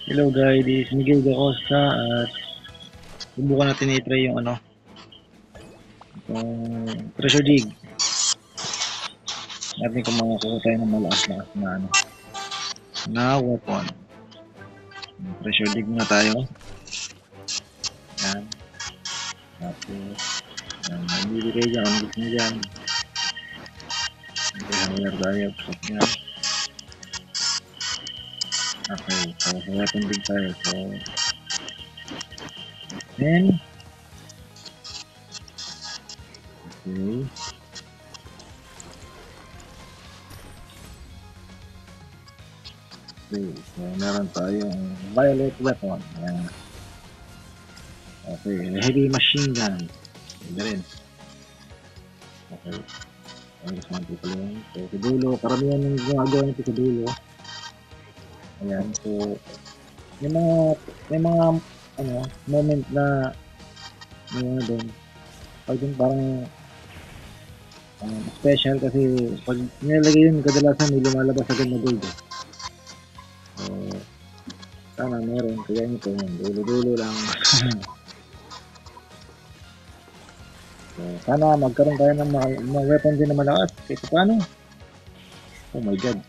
Hello guys, this is Miguel Gacosta at subukan natin i-try yung itong treasure dig. Natin kung makakuha tayo ng malakas-lakas na weapon. Treasure dig na tayo. Yan. Tapos, yan. Nabili kayo dyan. Ang gusto nyo dyan. Okay, hanggang tayo. Stop yan. Okay, so sa weapon dig tayo. So, then, okay. Okay, so meron tayong violet weapon. Ayan. Okay, heavy machine gun. Hindi rin. Okay. Ang gusto natin pala yun. So, sa dulo, karamihan yung gumagawa nito sa dulo. Ayan, so, may mga moment na doon. Pag yun parang special kasi pag nilagay yun, kadalasan may lumalabas agad na gold. So, sana meron. Kaya nito yun. Dulo-dulo lang. So, sana magkaroon tayo ng mga weapon din na malakas. Kasi paano? Oh my god.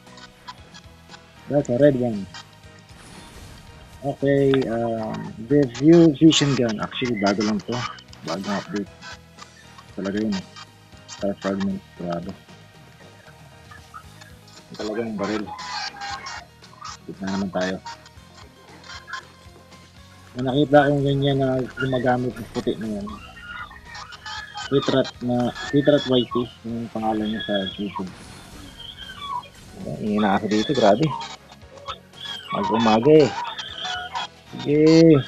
That's a red one. Okay, the view vision gun. Actually, bago lang to. Bagong update. Talaga yun. Star fragment. Grabe. Talagang baril. Kita na naman tayo. Nakita ko yung ganyan na gumagamit ng puti na yan. Retrat YT yung pangalan niya sa YouTube. Ingin na ako dito, grabe. Mag-umaga eh. Sige.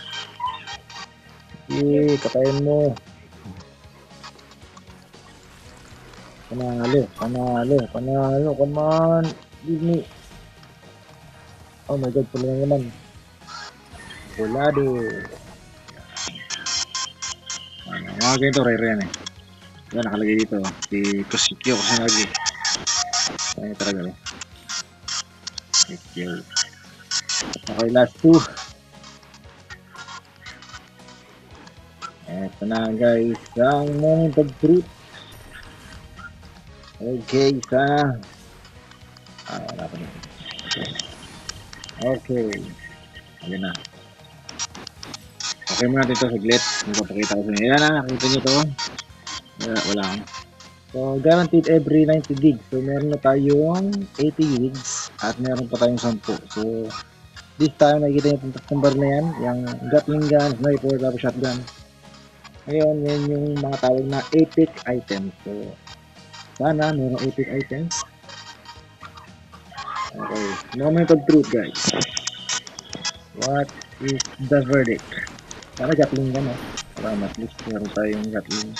Sige, katayin mo. Panalo. Come on. Give me. Oh my god, pala naman. Volado. Mga ganito, rare yan eh. Yan, nakalagay dito. Si Koshikyo Kusanagi. Kaya talaga eh. Koshikyo. Okay, last two. Eto na guys, ang moment of truth. Okay, sana. Wala pa na. Okay. Ayan na. Okay muna dito saglit. Magpapakita ko sa inyo. Ayan na, nakita nyo to. Wala. So, guaranteed every 90 gigs. So, meron na tayong 80 gigs at meron pa tayong 10. So, this time, nakikita nyo itong number na yan. Yung Gatling gun, sniper, tapos shotgun. Ngayon, yan yung mga tawag na epic items. So, sana meron epic items. Okay. Moment of truth, guys. What is the verdict? Sana Gatling gun, oh. Para at least meron tayong Gatling.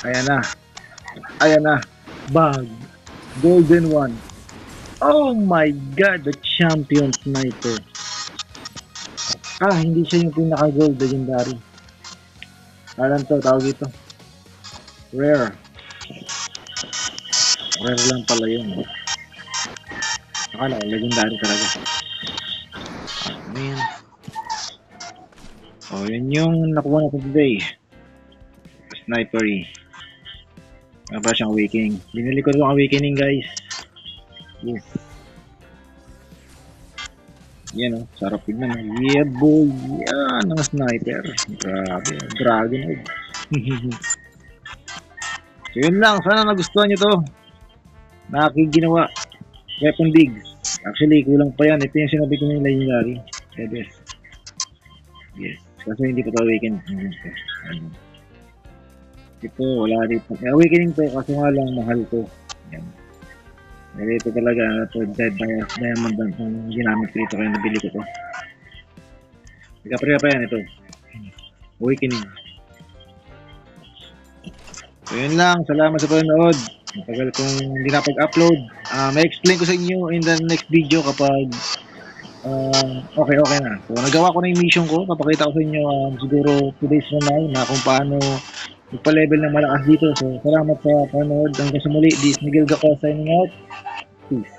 Ayan na. Bag. Golden one. Oh my god, the champion sniper. Hindi siya yung pinaka-gold legendary. Alam to, tawag ito. Rare. Rare lang pala yun. Akala, legendary talaga. Man. Oh, yun yung nakuha natin today. Snipery. Ano pa siyang awakening. Binili ko itong awakening guys. Yes. Yan o, sarap tignan. Yeah boy, yan ang sniper. Grabe, dragon. So yun lang, sana nagustuhan nyo to. Na aking ginawa. Weapon dig. Actually, kulang pa yan. Ito yung sinabi ko ng legendary. Yes. Kasi hindi pa ito awaken. Ito, wala dito. Awakening to, kasi nga lang mahal to. Yan. Ito talaga, ito, dead diamond lang kung ginamit ko ito, kaya nabili ko to. Ika pa yan ito. Awakening. So yun lang, salamat sa panonood. Matagal kong hindi na pag-upload. May explain ko sa inyo in the next video kapag okay na. So nagawa ko na yung mission ko, papakita ko sa inyo siguro 2 days from now na kung paano magpa-level ng malakas dito. So salamat sa panonood. Hanggang sa muli, this is Miguel Gacosta signing out. Peace.